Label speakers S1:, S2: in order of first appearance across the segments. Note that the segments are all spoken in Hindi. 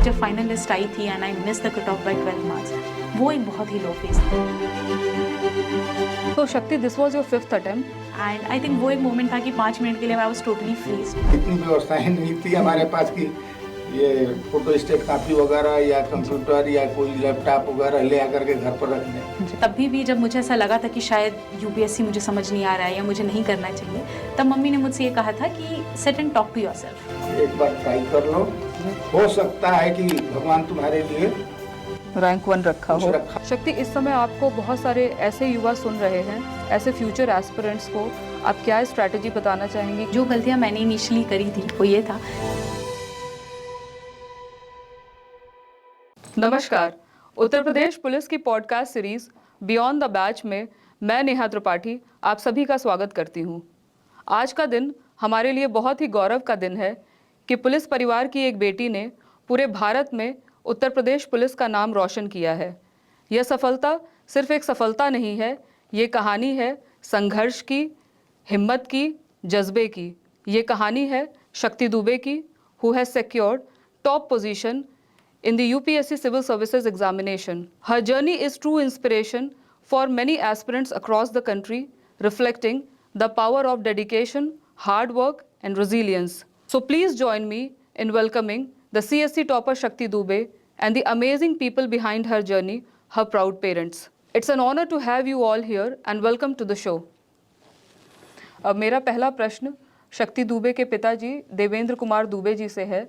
S1: जब फाइनल लिस्ट आई थी and I miss the cut off by 12 marks, वो एक बहुत ही लो फेस था।
S2: तो Shakti, this was your 5th attempt
S1: and I think वो एक मोमेंट था कि 5 मिनट के लिए आई वाज टोटली फ्रीज।
S3: इतनी व्यवस्थाएं नहीं थी हमारे पास कि ये फोटो स्टेट कापी वगैरह या कंप्यूटर या कोई लैपटॉप वगैरह ले आकर के घर पर रख दें।
S1: तभी भी जब मुझे ऐसा लगा था कि शायद यूपीएससी मुझे समझ नहीं आ रहा है या मुझे नहीं करना चाहिए, तब मम्मी ने मुझसे ये कहा था कि sit and talk to yourself.
S3: एक बार ट्राई कर लो, हो सकता है कि भगवान तुम्हारे लिए
S2: रैंक 1 रखा हो।
S3: रखा।
S2: शक्ति, इस समय आपको बहुत सारे ऐसे युवा सुन रहे हैं, ऐसे फ्यूचर एस्पिरेंट्स को आप क्या स्ट्रैटेजी बताना चाहेंगी?
S1: जो गलतियां मैंने इनिशियली करी थी वो ये था।
S2: नमस्कार, उत्तर प्रदेश पुलिस की podcast series beyond the batch में मैं नेहा त्रिपाठी आप सभी का स्वागत करती हूँ। आज का दिन हमारे लिए बहुत ही गौरव का दिन है कि पुलिस परिवार की एक बेटी ने पूरे भारत में उत्तर प्रदेश पुलिस का नाम रोशन किया है। यह सफलता सिर्फ एक सफलता नहीं है, ये कहानी है संघर्ष की, हिम्मत की, जज्बे की। ये कहानी है शक्ति दुबे की, who has secured top position in the UPSC Civil Services examination. Her journey is true inspiration for many aspirants across the country, reflecting the power of dedication, hard work and resilience. So please join me in welcoming the CSC topper Shakti Dubey and the amazing people behind her journey, her proud parents. It's an honor to have you all here and welcome to the show. अब मेरा पहला प्रश्न शक्ति दुबे के पिताजी देवेंद्र कुमार दुबे जी से है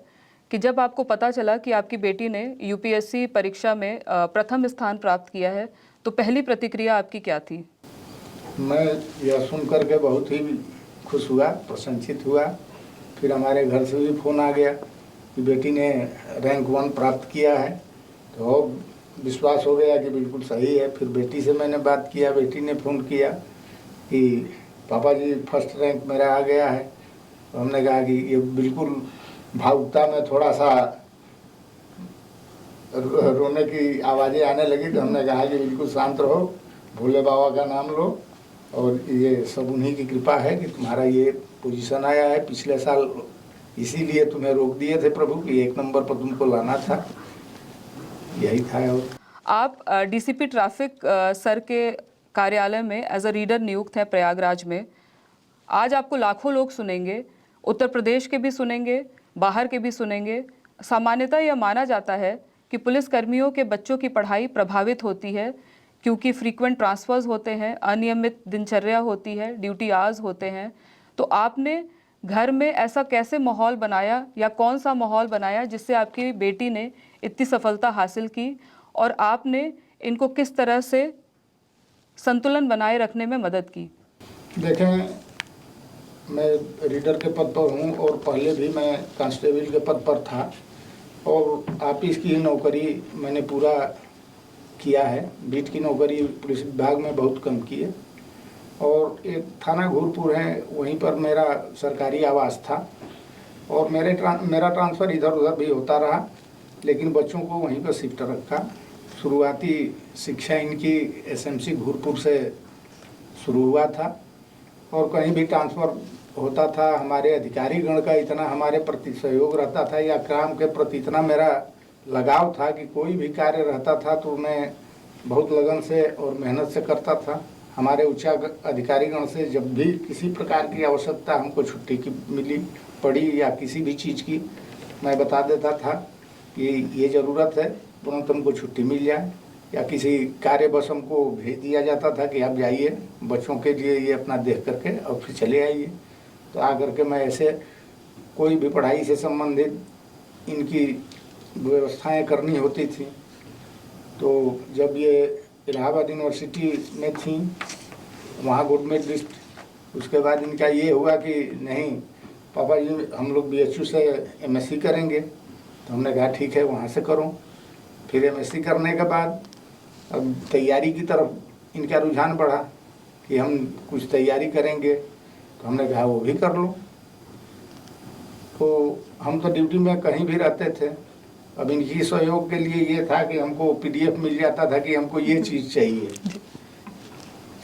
S2: कि जब आपको पता चला कि आपकी बेटी ने यूपीएससी परीक्षा में प्रथम स्थान प्राप्त किया है, तो पहली प्रतिक्रिया आपकी क्या थी?
S3: मैं यह सुन करके बहुत ही खुश हुआ, प्रसन्नचित हुआ। फिर हमारे घर से भी फ़ोन आ गया कि बेटी ने रैंक 1 प्राप्त किया है, तो विश्वास हो गया कि बिल्कुल सही है। फिर बेटी से मैंने बात किया, बेटी ने फ़ोन किया कि पापा जी फर्स्ट रैंक मेरा आ गया है। तो हमने कहा कि ये बिल्कुल भावुकता में थोड़ा सा रोने की आवाज़ें आने लगी। तो हमने कहा कि बिल्कुल शांत रहो, भोले बाबा का नाम लो, और ये सब उन्हीं की कृपा है कि तुम्हारा ये पोजीशन आया है। पिछले साल इसीलिए तुम्हें रोक दिए थे प्रभु कि 1 नंबर पर तुमको लाना था, यही था। और
S2: आप डीसीपी ट्रैफिक सर के कार्यालय में एज अ रीडर नियुक्त हैं प्रयागराज में। आज आपको लाखों लोग सुनेंगे, उत्तर प्रदेश के भी सुनेंगे, बाहर के भी सुनेंगे। सामान्यतः यह माना जाता है कि पुलिस कर्मियों के बच्चों की पढ़ाई प्रभावित होती है क्योंकि फ्रीक्वेंट ट्रांसफर्स होते हैं, अनियमित दिनचर्या होती है, ड्यूटी आवर्स होते हैं। तो आपने घर में ऐसा कैसे माहौल बनाया या कौन सा माहौल बनाया जिससे आपकी बेटी ने इतनी सफलता हासिल की, और आपने इनको किस तरह से संतुलन बनाए रखने में मदद की?
S3: देखें, मैं रीडर के पद पर हूँ और पहले भी मैं कांस्टेबल के पद पर था, और ऑफिस की नौकरी मैंने पूरा किया है। बीट की नौकरी पुलिस विभाग में बहुत कम की है, और एक थाना घूरपुर है, वहीं पर मेरा सरकारी आवास था। और मेरा ट्रांसफ़र इधर उधर भी होता रहा, लेकिन बच्चों को वहीं पर शिफ्ट रखा। शुरुआती शिक्षा इनकी एसएमसी घूरपुर से शुरू हुआ था, और कहीं भी ट्रांसफ़र होता था, हमारे अधिकारी गण का इतना हमारे प्रति सहयोग रहता था, या काम के प्रति इतना मेरा लगाव था कि कोई भी कार्य रहता था तो मैं बहुत लगन से और मेहनत से करता था। हमारे उच्च अधिकारी गण से जब भी किसी प्रकार की आवश्यकता हमको छुट्टी की मिली पड़ी या किसी भी चीज़ की, मैं बता देता था कि ये ज़रूरत है, तुरंत हमको छुट्टी मिल जाए, या किसी कार्य बस हमको भेज दिया जाता था कि आप जाइए बच्चों के लिए ये अपना देख करके और फिर चले आइए। तो आकर के मैं ऐसे कोई भी पढ़ाई से संबंधित इनकी व्यवस्थाएं करनी होती थी। तो जब ये इलाहाबाद यूनिवर्सिटी में थी, वहाँ गुड मेडलिस्ट, उसके बाद इनका ये हुआ कि नहीं पापा जी हम लोग BHU से MSc करेंगे। तो हमने कहा ठीक है, वहाँ से करो। फिर MSc करने के बाद अब तैयारी की तरफ इनका रुझान बढ़ा कि हम कुछ तैयारी करेंगे। तो हमने कहा वो भी कर लो। तो हम तो ड्यूटी में कहीं भी रहते थे। अब इनकी सहयोग के लिए ये था कि हमको PDF मिल जाता था कि हमको ये चीज़ चाहिए।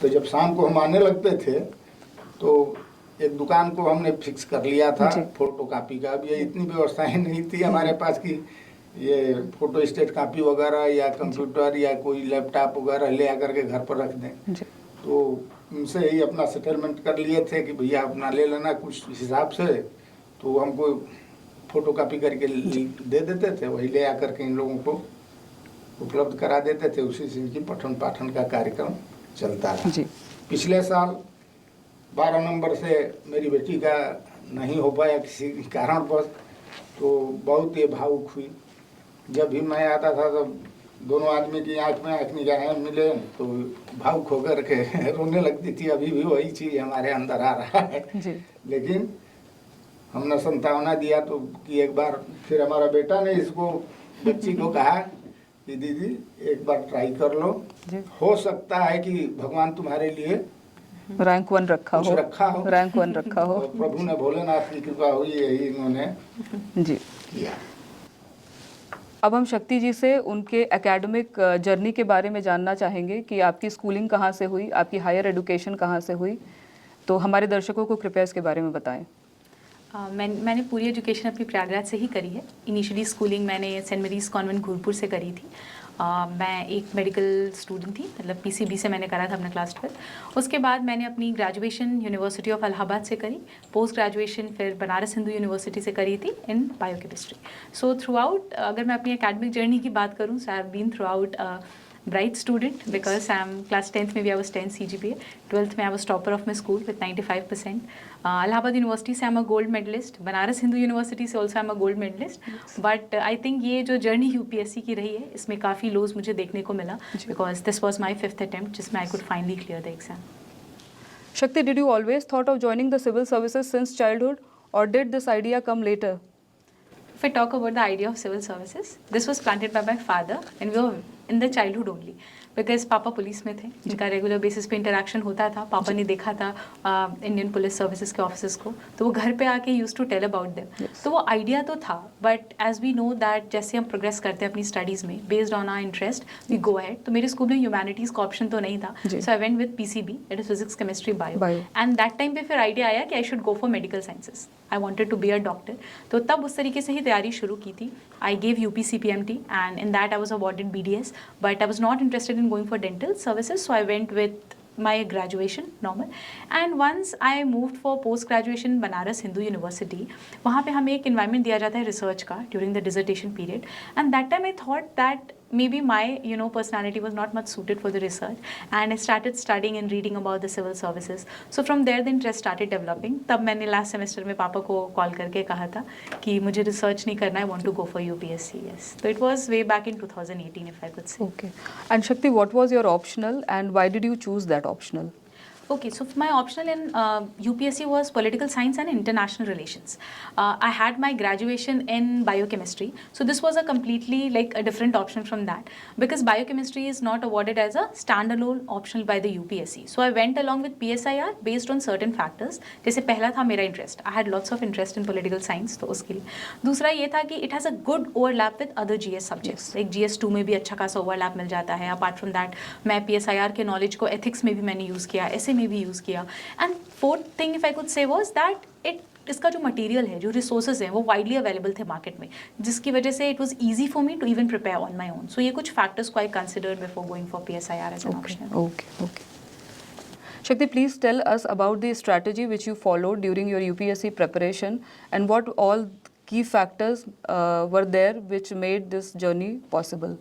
S3: तो जब शाम को हम आने लगते थे तो एक दुकान को हमने फिक्स कर लिया था फोटो कापी का। अब ये इतनी व्यवस्थाएं नहीं थी हमारे पास कि ये फोटो स्टेट कॉपी वगैरह या कंप्यूटर या कोई लैपटॉप वगैरह ले आकर के घर पर रख दें।
S2: जी
S3: तो उनसे ही अपना सेटलमेंट कर लिए थे कि भैया अपना ले लेना कुछ हिसाब से, तो हमको फोटो कॉपी करके दे देते थे, वही ले आकर के इन लोगों को उपलब्ध करा देते थे। उसी से इनकी पठन पाठन का कार्यक्रम चलता रहा।
S2: जी
S3: पिछले साल 12 नंबर से मेरी बेटी का नहीं हो पाया किसी कारणवश, तो बहुत ही भावुक हुई। जब भी मैं आता था तो दोनों आदमी की आंख में आंख निगाहें मिले तो भावुक होकर के रोने लगती थी। अभी भी वही चीज़ हमारे अंदर आ रहा है।
S2: जी
S3: लेकिन हमने संतावना दिया तो कि एक बार फिर हमारा बेटा ने इसको बच्ची को कहा कि दीदी एक बार ट्राई कर लो,
S2: जी
S3: हो सकता है कि भगवान तुम्हारे लिए
S2: रैंक 1 रखा
S3: कुछ
S2: हो,
S3: रखा हो,
S2: रैंक 1 रखा हो।
S3: और प्रभु ने भोलेनाथ की कृपा हुई, यही इन्होंने
S2: जी
S3: किया।
S2: अब हम शक्ति जी से उनके एकेडमिक जर्नी के बारे में जानना चाहेंगे कि आपकी स्कूलिंग कहाँ से हुई, आपकी हायर एजुकेशन कहाँ से हुई। तो हमारे दर्शकों को कृपया इसके बारे में बताएं।
S1: मैंने पूरी एजुकेशन अपनी प्रयागराज से ही करी है। इनिशियली स्कूलिंग मैंने सेंट मेरीज कॉन्वेंट घूरपुर से करी थी। मैं एक मेडिकल स्टूडेंट थी, मतलब पीसीबी से मैंने करा था अपना क्लास 12। उसके बाद मैंने अपनी ग्रेजुएशन यूनिवर्सिटी ऑफ इलाहाबाद से करी, पोस्ट ग्रेजुएशन फिर बनारस हिंदू यूनिवर्सिटी से करी थी in biochemistry. So throughout अगर मैं अपनी एकेडमिक जर्नी की बात करूँ, so I have been throughout bright student because I'm class 10th maybe I was 10 CGPA, 12th में I was topper of my school with 95%. Allahabad University से I'm a gold medalist, Banaras Hindu university से also I'm a gold medalist. But I think ये जो जर्नी UPSC की रही है इसमें काफ़ी लोज मुझे देखने को मिला because this was my 5th attempt जिसमें I could finally clear the exam.
S2: Shakti, did you always thought of joining the civil services since childhood, or did this idea come later?
S1: If I talk about the idea of civil services, this was planted by my father and we were in the childhood only. Because पापा पुलिस में थे, जिनका रेगुलर बेसिस पे इंटरेक्शन होता था। पापा ने देखा था इंडियन पुलिस सर्विसेज के ऑफिसर्स को, तो वो घर पे आके used to tell about them. तो वो आइडिया तो था, but as we know that जैसे हम प्रोग्रेस करते हैं अपनी स्टडीज़ में based on our interest we go ahead. तो मेरे स्कूल में ह्यूमैनिटीज़ का ऑप्शन तो नहीं था, so I went with PCB, that is physics chemistry bio. And that time पे फिर आइडिया आया कि I should go for medical sciences, I wanted to be a doctor. तो तब उस तरीके से ही तैयारी शुरू की थी। I gave UPCPMT and in that I was awarded BDS, but I was not interested in going for dental services, so I went with my graduation normal. And once I moved for post graduation Banaras Hindu University, वहाँ पे हमें एक environment दिया जाता है research का during the dissertation period, and that time I thought that maybe my personality was not much suited for the research, and I started studying and reading about the civil services. So from there the interest started developing. तब मैंने last semester में पापा को कॉल करके कहा था कि मुझे research नहीं करना, I want to go for UPSC. Yes, so it was way back in 2018 if I could say.
S2: Okay. And Shakti, what was your optional and why did you choose that optional?
S1: Okay, so my optional in UPSC was political science and international relations. I had my graduation in biochemistry, so this was a completely like a different option from that, because biochemistry is not awarded as a standalone optional by the UPSC. So I went along with PSIR based on certain factors. जैसे पहला था मेरा interest. I had lots of interest in political science, तो उसके लिए। दूसरा ये था कि it has a good overlap with other GS subjects. Like GS2 में भी अच्छा खासा overlap मिल जाता है। Apart from that, मैं PSIR के knowledge को ethics में भी मैंने use किया, ऐसे में भी यूज़ किया। And fourth thing if I could say was that इसका जो मटेरियल है, जो रिसोर्सेज हैं, वो वाइडली अवेलेबल थे मार्केट में, जिसकी वजह से it was easy for me to even prepare on my own. So ये कुछ फैक्टर्स को I considered before going for PSIR as an option.
S2: Okay. Shakti, please tell us about the strategy which you followed during your UPSC preparation and what all key factors were there which made this journey possible.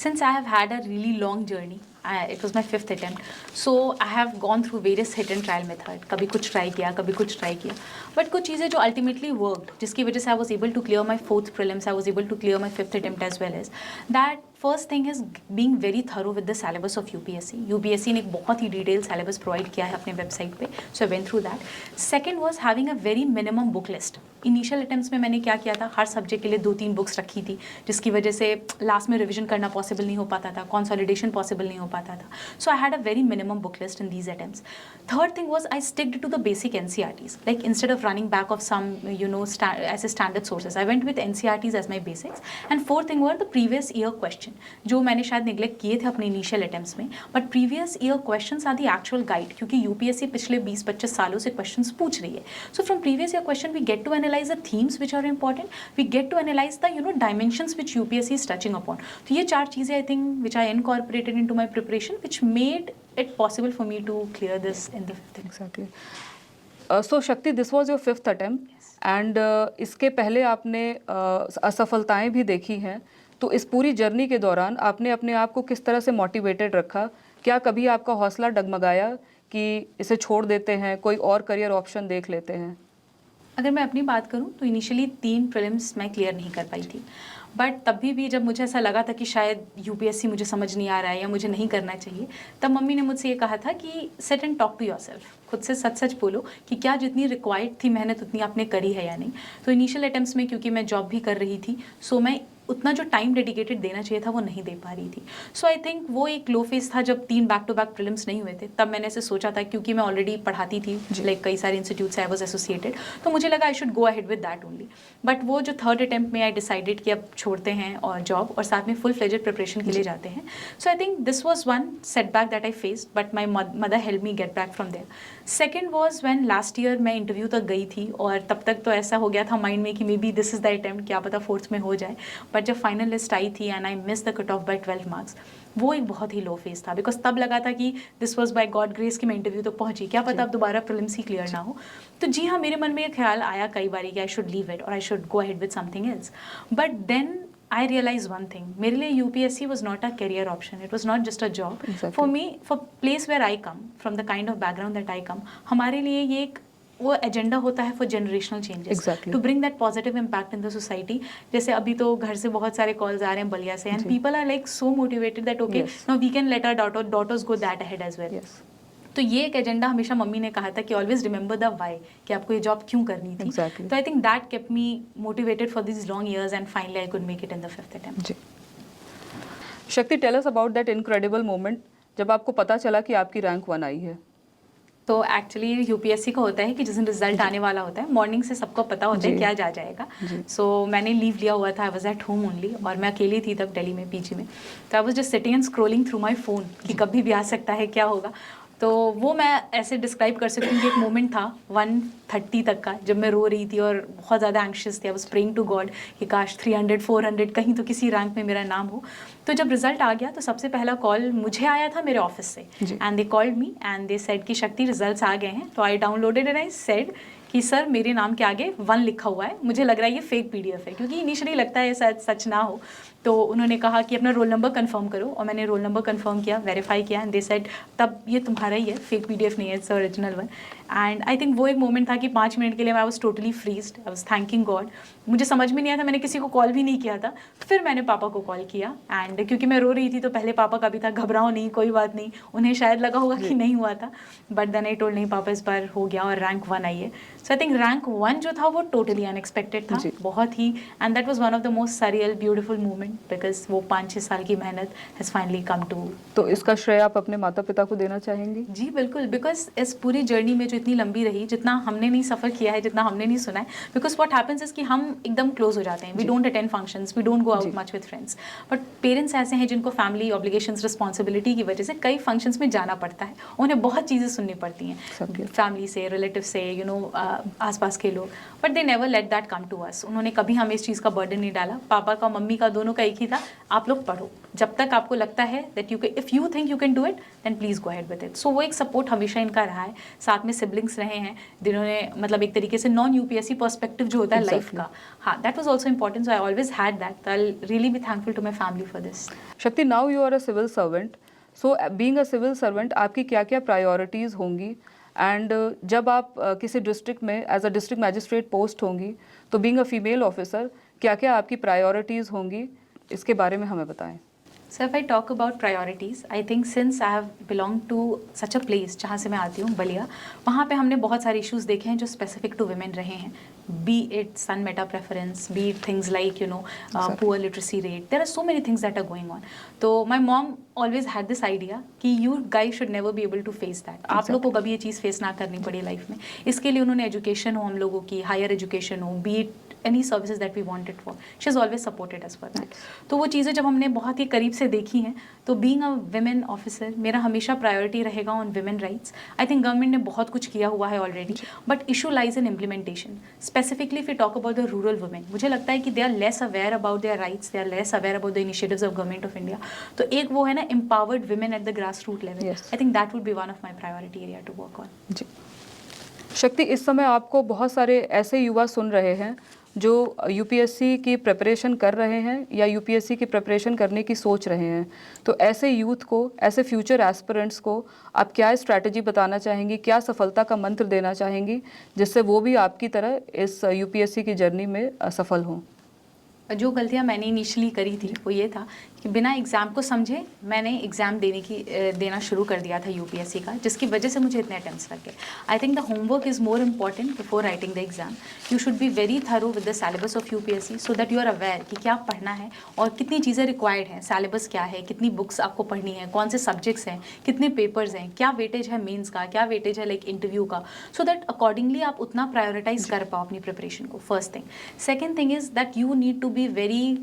S1: Since I have had a really long journey, it was my 5th attempt, so I have gone through various hit and trial method. कभी कुछ ट्राई किया, कभी कुछ ट्राई किया, बट कुछ चीज़ें जो ultimately worked, जिसकी वजह से I was able to clear my 4th prelims, I was able to clear my 5th attempt as well as that. First thing is being very thorough with the syllabus of UPSC ने एक बहुत ही डिटेल सिलेबस प्रोवाइड किया है अपने वेबसाइट पे, so I went through that. Second was having a very minimum book list. Initial attempts में मैंने क्या किया था, हर सब्जेक्ट के लिए 2-3 बुक्स रखी थी, जिसकी वजह से लास्ट में रिविजन करना पॉसिबल नहीं हो पाता था, कंसोलिडेशन पॉसिबल नहीं हो पाता था। So I had a very minimum book list in these attempts. Third thing was I sticked to the basic NCERTs, like instead of running back of some as a standard sources, I went with NCERTs as my basics. And fourth thing were the previous year questions. Question जो मैंने शायद निगलेक्ट किए थे अपने इनिशियल अटेम्प्ट्स में, but previous year questions are the actual guide, क्योंकि यूपीएससी पिछले 20-25 सालों से क्वेश्चंस पूछ रही है. So from previous year question we get to analyse the themes which are important, we get to analyse the dimensions which UPSC is touching upon. तो ये 4 चीज़ें I think which I incorporated into my preparation which made it possible for me to clear this in the 5th attempt.
S2: Exactly. So Shakti, this was your 5th attempt.
S1: Yes.
S2: And इसके पहले आपने असफलताएं भी देखी हैं. तो इस पूरी जर्नी के दौरान आपने अपने आप को किस तरह से मोटिवेटेड रखा? क्या कभी आपका हौसला डगमगाया कि इसे छोड़ देते हैं, कोई और करियर ऑप्शन देख लेते हैं?
S1: अगर मैं अपनी बात करूं तो इनिशियली 3 प्रीलिम्स मैं क्लियर नहीं कर पाई थी, बट तभी भी जब मुझे ऐसा लगा था कि शायद यूपीएससी मुझे समझ नहीं आ रहा है या मुझे नहीं करना चाहिए, तब मम्मी ने मुझसे ये कहा था कि sit and talk to yourself, खुद से सच सच बोलो कि क्या जितनी रिक्वायर्ड थी मेहनत उतनी आपने करी है या नहीं. तो इनिशियल अटेम्प्ट्स में क्योंकि मैं जॉब भी कर रही थी, सो मैं उतना जो टाइम डेडिकेटेड देना चाहिए था वो नहीं दे पा रही थी. सो आई थिंक वो एक लो फेज था जब 3 बैक टू बैक प्रीलिम्स नहीं हुए थे. तब मैंने ऐसे सोचा था, क्योंकि मैं ऑलरेडी पढ़ाती थी लाइक कई सारे इंस्टीट्यूट से आई वाज एसोसिएटेड, तो मुझे लगा आई should go ahead with that only. But वो जो 3rd अटेम्प्ट में आई डिसाइडेड कि अब छोड़ते हैं और जॉब और साथ में फुल फ्लेजेड प्रिपरेशन के लिए जाते हैं. So I think this was one setback that I faced, but my mother help me get back from there. Second was when last year मैं इंटरव्यू तक गई थी और तब तक तो ऐसा हो गया था माइंड में कि may be this is the attempt, क्या पता 4th में हो जाए. बट जब फाइनल लिस्ट आई थी and I miss the cut off by 12 marks, वो एक बहुत ही लो फेज था, बिकॉज तब लगा था कि this was by God grace कि मैं इंटरव्यू तक पहुंची, क्या पता अब दोबारा प्रीलिम्स ही क्लियर ना हो. तो जी हाँ, मेरे मन में ये ख्याल आया कई बार कि आई शुड लीव इट और I should go ahead with something else. But then I realized one thing, मेरे लिए UPSC was not a career option, it was not just a job.
S2: Exactly.
S1: For me, for place where I come, from the kind of background that I come, हमारे लिए ये एक वो एजेंडा होता है for generational changes, to bring that positive impact in the society. जैसे अभी तो घर से बहुत सारे कॉल्स आ रहे हैं बलिया से, and people are like so motivated that okay now we can let our daughters go that ahead as well. तो ये एक एजेंडा हमेशा मम्मी ने कहा था कि ऑलवेज रिमेंबर द वाई, कि आपको ये जॉब क्यों करनी थी. तो I think that kept me motivated for this long years and finally I could make it in the 5th attempt.
S2: Shakti, tell us about that incredible moment जब आपको पता चला कि आपकी रैंक 1 आई है.
S1: तो एक्चुअली यूपीएससी का होता है कि जिस दिन रिजल्ट आने वाला होता है मॉर्निंग से सबको पता होता है क्या जा जाएगा. सो मैंने लीव लिया हुआ था, I was at home only, और मैं अकेली थी तब दिल्ली में पीजी में. तो I was just sitting and scrolling through my phone कि कभी भी आ सकता है, क्या होगा. तो वो मैं ऐसे डिस्क्राइब कर सकती हूँ कि एक मोमेंट था 1:30 तक का जब मैं रो रही थी और बहुत ज़्यादा एंग्शियस थी. I was praying to God कि काश 300-400 कहीं तो किसी रैंक में मेरा नाम हो. तो जब रिजल्ट आ गया तो सबसे पहला कॉल मुझे आया था मेरे ऑफिस से, and they called me and they said कि शक्ति रिजल्ट्स आ गए हैं. तो I downloaded and I said कि सर मेरे नाम के आगे 1 लिखा हुआ है, मुझे लग रहा है ये फेक PDF है, क्योंकि इनिशियली लगता है शायद सच ना हो. तो उन्होंने कहा कि अपना रोल नंबर कंफर्म करो, और मैंने रोल नंबर कंफर्म किया, वेरीफाई किया, एंड दे सेड तब ये तुम्हारा ही है, फेक PDF नहीं है, its original one. And I think वो एक मोमेंट था कि 5 मिनट के लिए I was totally freezed, I was thanking God. मुझे समझ में नहीं आया था, मैंने किसी को कॉल भी नहीं किया था. फिर मैंने पापा को कॉल किया, एंड क्योंकि मैं रो रही थी तो पहले पापा का भी था घबराओ नहीं, कोई बात नहीं. उन्हें शायद लगा होगा कि नहीं हुआ था, बट देन आई टोल्ड नहीं पापा इस बार हो गया और रैंक 1 आई है. सो आई थिंक रैंक 1 जो था वो टोटली अनएक्सपेक्टेड था, बहुत ही, and that was one of the most surreal beautiful moment, because वो 5-6 साल की मेहनत हैज़ फाइनली कम टू.
S2: तो इसका श्रेय आप अपने माता पिता को देना चाहेंगी?
S1: जी बिल्कुल, बिकॉज इस पूरी जर्नी में जो इतनी लंबी रही, जितना हमने नहीं सफ़र किया है, जितना हमने नहीं सुना है, बिकॉज व्हाट हैपेंस इज कि हम एकदम क्लोज हो जाते हैं, we don't attend functions, we don't go out much with friends. But parents ऐसे हैं जिनको फैमिली ऑब्लिगेशंस, रिस्पॉन्सिबिलिटी की वजह से कई फंक्शंस में जाना पड़ता है, उन्हें बहुत चीज़ें सुननी पड़ती हैं फैमिली से, रिलेटिव से, आसपास के लोग, but they never let that come to us. उन्होंने कभी हमें इस चीज़ का बर्डन नहीं डाला. पापा का, मम्मी का, दोनों का एक ही था, आप लोग पढ़ो, जब तक आपको लगता है that you if you think you can do it then please go ahead with it. So वो एक सपोर्ट हमेशा इनका रहा है. साथ में सिबलिंग्स रहे हैं जिन्होंने मतलब एक तरीके से नॉन UPSC पर्सपेक्टिव जो होता है लाइफ का, हाँ, that was also important. So I always had that. I will really be thankful to my family for this.
S2: Shakti, now you are a civil servant, so being a civil servant आपकी क्या क्या प्रायोरिटीज़ होंगी, एंड जब आप किसी डिस्ट्रिक्ट में as a district magistrate post होंगी तो बीइंग अ फीमेल ऑफिसर क्या क्या आपकी प्रायोरिटीज़ होंगी, इसके बारे में हमें बताएं.
S1: So if I talk about priorities, I think since I have belonged to such a place जहाँ से मैं आती हूँ, बलिया, वहाँ पे हमने बहुत सारे इश्यूज़ देखे हैं जो स्पेसिफिक टू वुमेन रहे हैं. Be it son meta preference, be it things like poor literacy rate. There are so many things that are going on. तो my mom always had this idea कि you guys should never be able to face that. आप लोग को कभी ये चीज़ फेस ना करनी पड़े लाइफ में. इसके लिए उन्होंने एजुकेशन हो हम लोगों की, हायर एजुकेशन हो, be it any services that we wanted for. She has always supported us for that. तो वो चीज़ें जब हमने बहुत ही करीब से देखी हैं, तो being a women officer मेरा हमेशा priority रहेगा on women rights. I think government ने बहुत कुछ किया हुआ है already, but issue lies in implementation. Specifically if we talk about the rural women, मुझे लगता है कि they are less aware about their rights, they are less aware about the initiatives of government of India. तो एक वो है ना empowered women at the grassroots level.
S2: Yes.
S1: I think that would be one of my priority area to work on.
S2: जी शक्ति, इस समय आपको बहुत सारे ऐसे युवा सुन रहे हैं जो यूपीएससी की प्रिपरेशन कर रहे हैं या यूपीएससी की प्रिपरेशन करने की सोच रहे हैं, तो ऐसे यूथ को, ऐसे फ्यूचर एस्पिरेंट्स को आप क्या स्ट्रैटेजी बताना चाहेंगी, क्या सफलता का मंत्र देना चाहेंगी जिससे वो भी आपकी तरह इस यूपीएससी की जर्नी में सफल हों?
S1: जो गलतियाँ मैंने इनिशियली करी थी वो ये था कि बिना एग्ज़ाम को समझे मैंने एग्ज़ाम देना शुरू कर दिया था यूपीएससी का, जिसकी वजह से मुझे इतने अटेम्प्ट्स लग गए. I think the homework is more important before writing the exam. You should be very thorough with the syllabus of UPSC so that you are aware कि क्या पढ़ना है और कितनी चीज़ें रिक्वायर्ड हैं, सिलेबस क्या है, कितनी बुक्स आपको पढ़नी है, कौन से सब्जेक्ट्स हैं, कितने पेपर्स हैं, क्या वेटेज है मेंस का, क्या वेटेज है लाइक इंटरव्यू का, सो दैट अकॉर्डिंगली आप उतना प्रायोरिटाइज कर पाओ अपनी प्रिपरेशन को. First thing. Second thing is that you need to be very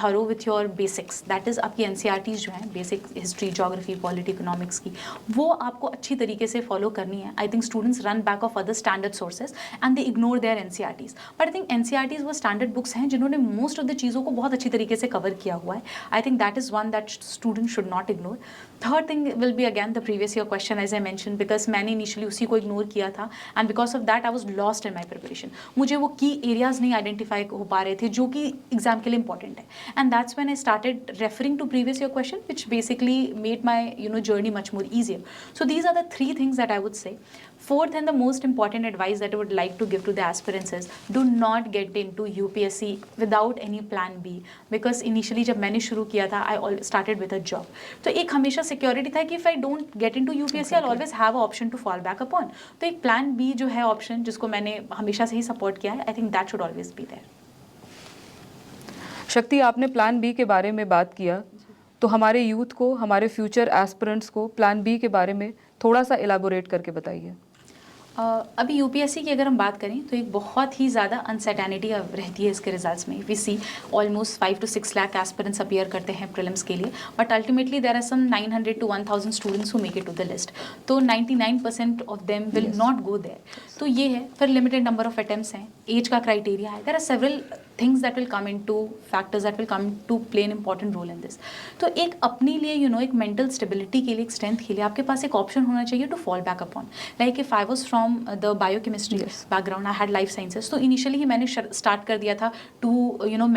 S1: thorough with your basics. That is आपकी एनसीईआरटीज़ जो हैं basic history, geography, polity, economics की, वो आपको अच्छी तरीके से फॉलो करनी है. I think students run back of other standard sources and they ignore their NCERTs. But I think NCERTs वो स्टैंडर्ड बुक्स हैं जिन्होंने मोस्ट ऑफ द चीज़ों को बहुत अच्छी तरीके से कवर किया हुआ है. I think that is one that student should not ignore. Third thing will be again the previous year question as I mention, because मैंने इनिशियली उसी को इग्नोर किया था and because of that I was lost in my preparation. मुझे वो की एरियाज नहीं आइडेंटिफाई हो पा रहे थे जो कि एग्जाम के लिए इंपॉर्टेंट है. And that's when I started referring to previous year question, which basically made my journey much more easier. So these are the three things that I would say. Fourth and the most important advice that I would like to give to the aspirants is do not get into UPSC without any plan B, because initially जब मैंने शुरू किया था I started with a job. तो एक हमेशा security था कि if I don't get into UPSC I'll always have an option to fall back upon. तो एक plan B जो है option जिसको मैंने हमेशा से ही support किया है, I think that should always be there.
S2: शक्ति, आपने प्लान बी के बारे में बात किया, तो हमारे यूथ को, हमारे फ्यूचर एस्पिरेंट्स को प्लान बी के बारे में थोड़ा सा इलाबोरेट करके बताइए.
S1: अभी यूपीएससी की अगर हम बात करें तो एक बहुत ही ज़्यादा अनसर्टेनिटी रहती है इसके रिजल्ट्स में. We see almost 5 to 6 lakh aspirants appear करते हैं प्रीलिम्स के लिए, but ultimately there are some 900 to 1000 students who make it to the list. तो 99% of them will not go there. तो ये है. फिर लिमिटेड नंबर ऑफ अटेम्प्ट्स हैं, एज का क्राइटेरिया है, there are several things that will come into factors that will come to play an important role in this. तो एक अपने लिए एक mental stability के लिए, एक strength के लिए आपके पास एक option होना चाहिए to fall back upon. Like if I was from the biochemistry background, I had life sciences, तो initially ही मैंने start कर दिया था to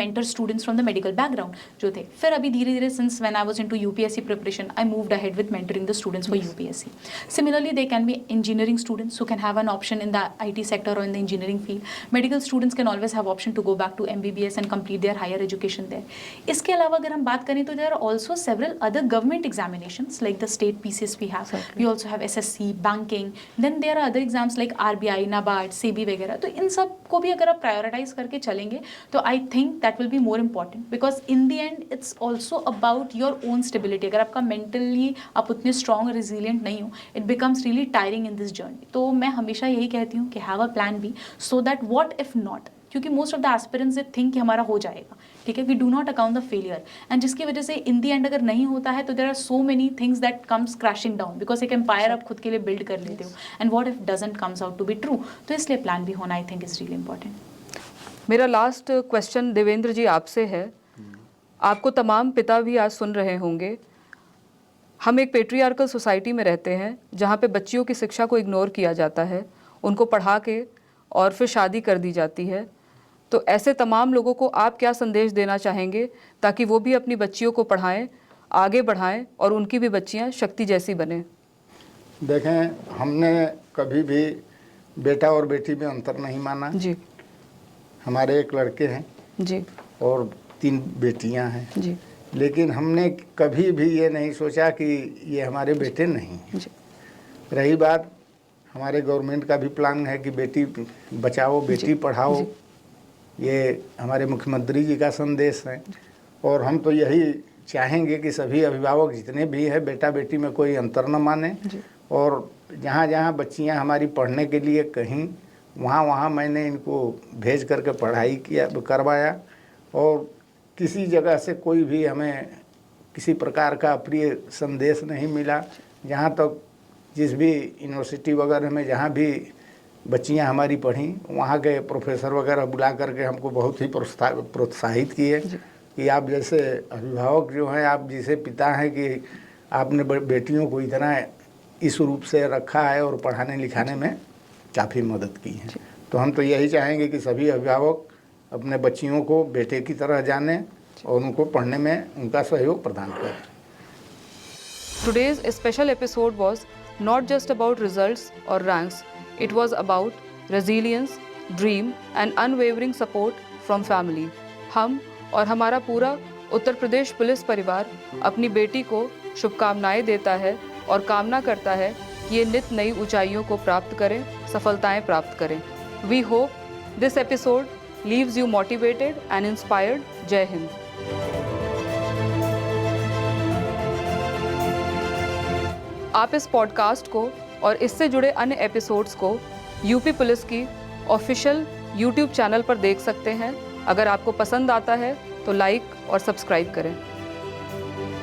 S1: mentor students from the medical background जो थे. फिर अभी धीरे धीरे since when I was into UPSC preparation, I moved ahead with mentoring the students for UPSC. Similarly, they can be engineering students who can have an option in the IT sector or in the engineering field. Medical students can always have option to go back to MBBS and complete their higher education there. इसके अलावा अगर हम बात करें तो there are also several other government examinations like the state PCS we have. We also have SSC, banking. Then there are other exams like RBI, NABARD, SEBI वगैरह. तो इन सब को भी अगर आप prioritize करके चलेंगे तो I think that will be more important, because in the end it's also about your own stability. अगर आपका mentally आप उतने strong, resilient नहीं हो, it becomes really tiring in this journey. तो मैं हमेशा यही कहती हूँ कि have a plan B so that what if not, क्योंकि most of the aspirants they think कि हमारा हो जाएगा, ठीक है. We do not account the failure, and जिसकी वजह से इन द एंड अगर नहीं होता है तो there are so many things that comes crashing down, because एक एम्पायर आप खुद के लिए बिल्ड कर लेते हो, and what if doesn't comes out to be true. तो इसलिए प्लान भी होना I think is really important.
S2: मेरा लास्ट क्वेश्चन देवेंद्र जी आपसे है. आपको तमाम पिता भी आज सुन रहे होंगे. हम एक पेट्रियार्कल सोसाइटी में रहते हैं जहाँ पे बच्चियों की शिक्षा को इग्नोर किया जाता है, उनको पढ़ा के और फिर शादी कर दी जाती है. तो ऐसे तमाम लोगों को आप क्या संदेश देना चाहेंगे ताकि वो भी अपनी बच्चियों को पढ़ाएं, आगे बढ़ाएं और उनकी भी बच्चियां शक्ति जैसी बने?
S3: देखें, हमने कभी भी बेटा और बेटी में अंतर नहीं माना
S2: जी.
S3: हमारे एक लड़के हैं
S2: जी
S3: और 3 बेटियां हैं
S2: जी.
S3: लेकिन हमने कभी भी ये नहीं सोचा कि ये हमारे बेटे नहीं हैं. रही बात, हमारे गवर्नमेंट का भी प्लान है कि बेटी बचाओ, बेटी पढ़ाओ. ये हमारे मुख्यमंत्री जी का संदेश है, और हम तो यही चाहेंगे कि सभी अभिभावक जितने भी हैं बेटा बेटी में कोई अंतर न माने, और जहाँ जहाँ बच्चियाँ हमारी पढ़ने के लिए कहीं वहाँ मैंने इनको भेज करके पढ़ाई करवाया और किसी जगह से कोई भी हमें किसी प्रकार का अप्रिय संदेश नहीं मिला। जहाँ तक जिस भी यूनिवर्सिटी वगैरह में जहाँ भी बच्चियाँ हमारी पढ़ीं, वहाँ के प्रोफेसर वगैरह बुला करके हमको बहुत ही प्रोत्साहित किए कि आप जैसे अभिभावक जो हैं, आप जैसे पिता हैं कि आपने बेटियों को इतना इस रूप से रखा है और पढ़ाने लिखाने में काफ़ी मदद की है। तो हम तो यही चाहेंगे कि सभी अभिभावक अपने बच्चियों को बेटे की तरह जानें और उनको पढ़ने में उनका सहयोग प्रदान करें।
S2: Today's special episode was not just about results or ranks. It was about resilience, dream and unwavering support from family. हम और हमारा पूरा उत्तर प्रदेश पुलिस परिवार अपनी बेटी को शुभकामनाएं देता है और कामना करता है कि ये नित नई ऊंचाइयों को प्राप्त करें, सफलताएं प्राप्त करें। We hope this episode leaves you motivated and inspired. जय हिंद। आप इस पॉडकास्ट को और इससे जुड़े अन्य एपिसोड्स को यूपी पुलिस की ऑफिशियल यूट्यूब चैनल पर देख सकते हैं। अगर आपको पसंद आता है तो लाइक और सब्सक्राइब करें।